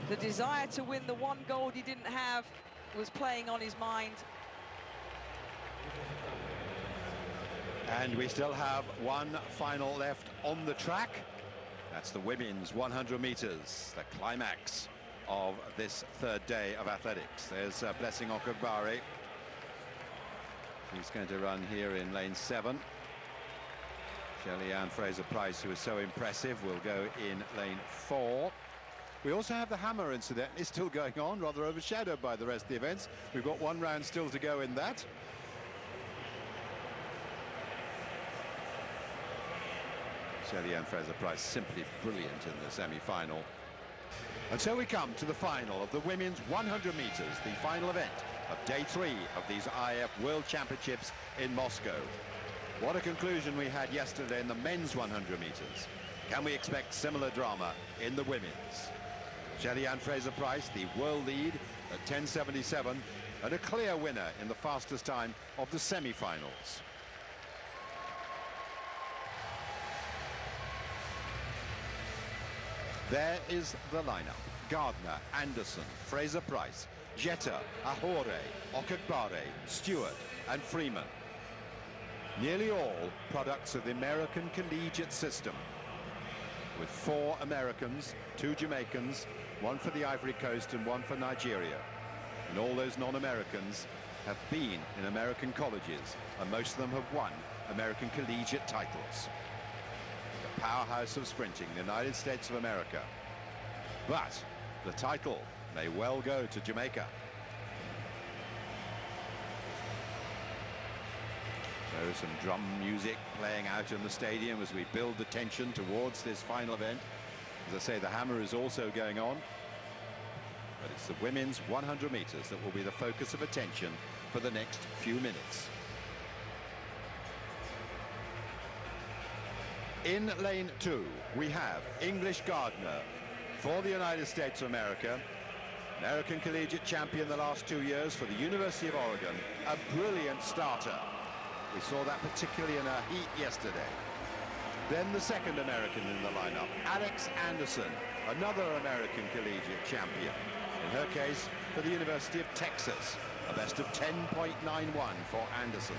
The desire to win the one gold he didn't have was playing on his mind. And we still have one final left on the track. That's the women's 100 meters, the climax of this third day of athletics. There's Blessing Okagbare. She's going to run here in lane 7. Shelly Ann Fraser Pryce, who is so impressive, will go in lane 4. We also have the hammer incident. It's still going on, rather overshadowed by the rest of the events. We've got one round still to go in that. Shelly Ann Fraser Pryce simply brilliant in the semi-final. And so we come to the final of the women's 100 meters, the final event of day 3 of these IAAF World Championships in Moscow. What a conclusion we had yesterday in the men's 100 meters. Can we expect similar drama in the women's? Shelly Ann Fraser Pryce, the world lead at 10:77, and a clear winner in the fastest time of the semi-finals. There is the lineup: Gardner, Anderson, Fraser Pryce, Jeter, Amore, Okagbare, Stewart and Freeman. Nearly all products of the American collegiate system, with 4 Americans, 2 Jamaicans, 1 for the Ivory Coast and 1 for Nigeria. And all those non-Americans have been in American colleges, and most of them have won American collegiate titles. The powerhouse of sprinting, the United States of America. But the title may well go to Jamaica. So some drum music playing out in the stadium as we build the tension towards this final event. As I say, the hammer is also going on. But it's the women's 100 meters that will be the focus of attention for the next few minutes. In lane 2, we have English Gardner for the United States of America. American collegiate champion the last 2 years for the University of Oregon. A brilliant starter. We saw that particularly in her heat yesterday. Then the second American in the lineup, Alex Anderson, another American collegiate champion. In her case, for the University of Texas, a best of 10.91 for Anderson.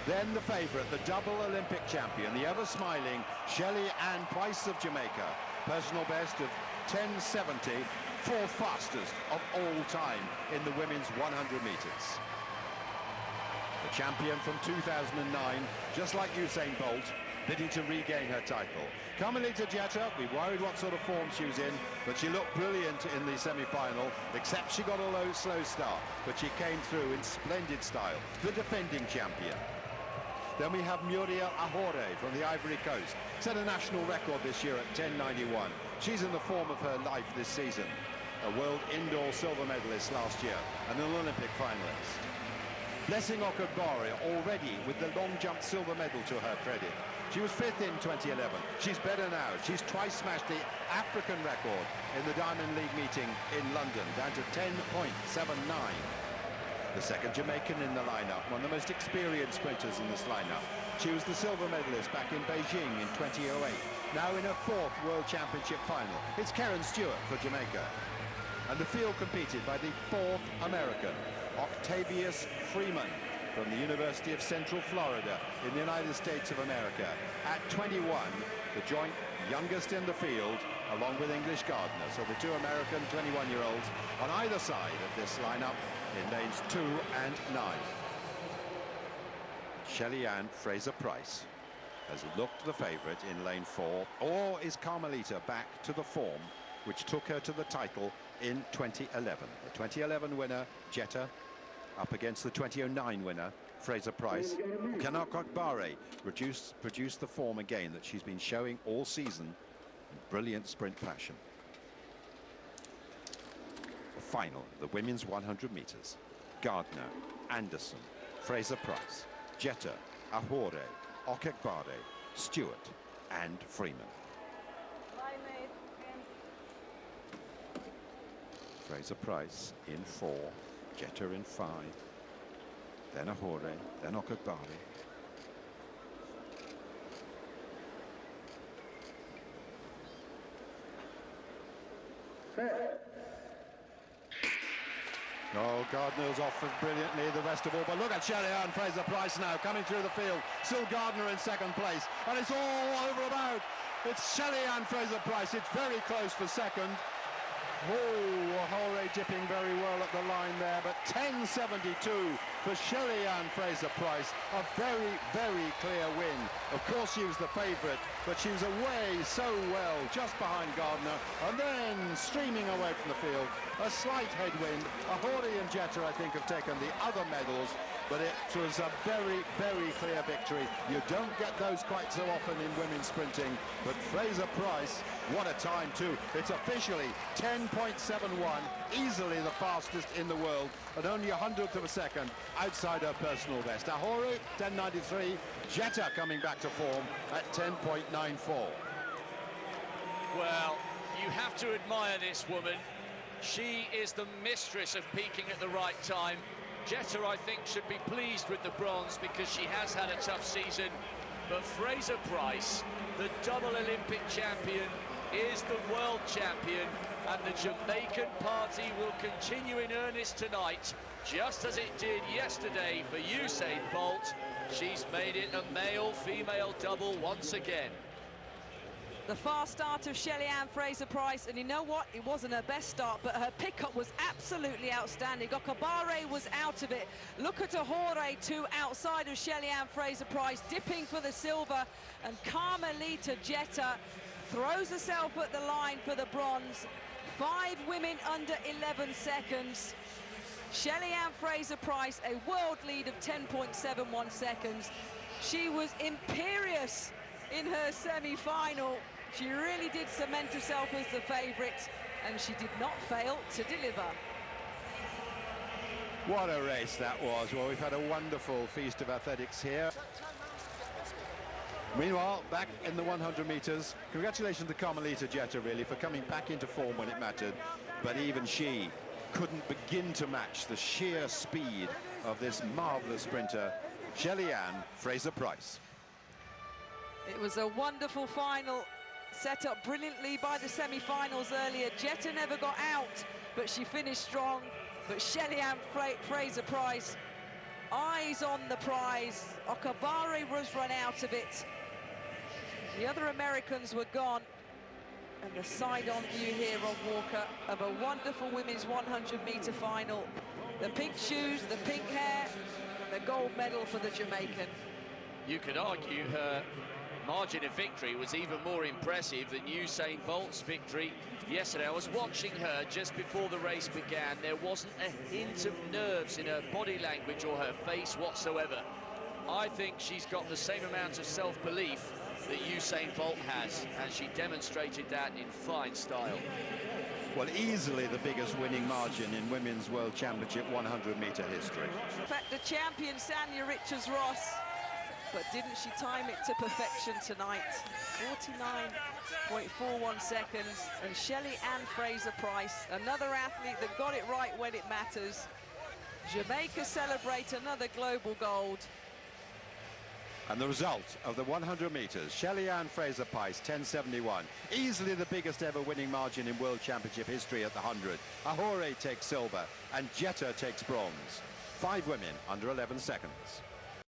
Then the favourite, the double Olympic champion, the ever-smiling Shelly Ann Fraser Pryce of Jamaica. Personal best of 10:70, 4th fastest of all time in the women's 100 metres. The champion from 2009, just like Usain Bolt, bidding to regain her title. Carmelita Jeter, we worried what sort of form she was in, but she looked brilliant in the semi-final, except she got a slow start, but she came through in splendid style, the defending champion. Then we have Muriel Amore from the Ivory Coast. Set a national record this year at 10:91. She's in the form of her life this season. A world indoor silver medalist last year and an Olympic finalist. Blessing Okagbare already with the long jump silver medal to her credit. She was 5th in 2011. She's better now. She's twice smashed the African record in the Diamond League meeting in London, down to 10.79. The second Jamaican in the lineup, one of the most experienced sprinters in this lineup. She was the silver medalist back in Beijing in 2008. Now in her 4th World Championship final. It's Karen Stewart for Jamaica. And the field competed by the 4th American, Octavius Freeman, from the University of Central Florida in the United States of America. At 21, the joint youngest in the field, along with English Gardner. So the 2 American 21-year-olds on either side of this lineup in lanes 2 and 9. Shelly Ann Fraser Pryce has looked the favourite in lane 4, or is Carmelita back to the form which took her to the title in 2011? The 2011 winner, Jeter, up against the 2009 winner, Fraser Pryce. Can Okagbare produce the form again that she's been showing all season in brilliant sprint fashion? The final, the women's 100 metres. Gardner, Anderson, Fraser Pryce, Jeter, Amore, Okagbare, Stewart and Freeman. Fraser Pryce in 4, Jeter in 5, then Amore, then Okagbare. Oh, Gardner's offered brilliantly, the rest of all, but look at Shelly Ann Fraser Pryce now coming through the field. Still Gardner in second place, and it's all over about. It's Shelly Ann Fraser Pryce. It's very close for second. Oh, Amore dipping very well at the line there, but 10.72 for Shelly Ann Fraser Pryce. A very, very clear win. Of course, she was the favourite, but she was away so well, just behind Gardner, and then streaming away from the field. A slight headwind. Amore and Jetta, I think, have taken the other medals, but it was a very, very clear victory. You don't get those quite so often in women's sprinting, but Fraser Pryce, what a time too. It's officially 10.71, easily the fastest in the world, at only a hundredth of a second outside her personal best. Amore, 10.93, Jetta coming back to form at 10.94. Well, you have to admire this woman. She is the mistress of peaking at the right time. Jetta, I think, should be pleased with the bronze because she has had a tough season. But Fraser Pryce, the double Olympic champion, is the world champion, and the Jamaican party will continue in earnest tonight, just as it did yesterday for Usain Bolt. She's made it a male-female double once again. The fast start of Shelly Ann Fraser Pryce, and you know what? It wasn't her best start, but her pickup was absolutely outstanding. Okabare was out of it. Look at Amore too, outside of Shelly Ann Fraser Pryce, dipping for the silver, and Carmelita Jetta throws herself at the line for the bronze. 5 women under 11 seconds. Shelly Ann Fraser Pryce, a world lead of 10.71 seconds. She was imperious in her semi-final. She really did cement herself as the favourite, and she did not fail to deliver. What a race that was. Well, we've had a wonderful feast of athletics here. Meanwhile, back in the 100 metres, congratulations to Carmelita Jetta, really, for coming back into form when it mattered. But even she couldn't begin to match the sheer speed of this marvellous sprinter, Shelly Ann Fraser Pryce. It was a wonderful final, set up brilliantly by the semi-finals earlier. Jetta never got out, but she finished strong. But Shelly Ann Fraser Pryce, eyes on the prize. Okabare was run out of it. The other Americans were gone. And the side-on view here on Walker of a wonderful women's 100-metre final. The pink shoes, the pink hair, and the gold medal for the Jamaican. You could argue her margin of victory was even more impressive than Usain Bolt's victory yesterday. I was watching her just before the race began. There wasn't a hint of nerves in her body language or her face whatsoever. I think she's got the same amount of self-belief that Usain Bolt has, and she demonstrated that in fine style. Well, easily the biggest winning margin in Women's World Championship 100-metre history. In fact, the champion, Sanya Richards-Ross, but didn't she time it to perfection tonight? 49.41 seconds. And Shelly Ann Fraser Pryce, another athlete that got it right when it matters. Jamaica celebrate another global gold. And the result of the 100 metres, Shelly Ann Fraser Pryce, 10.71. Easily the biggest ever winning margin in World Championship history at the 100. Amore takes silver and Jetta takes bronze. 5 women under 11 seconds.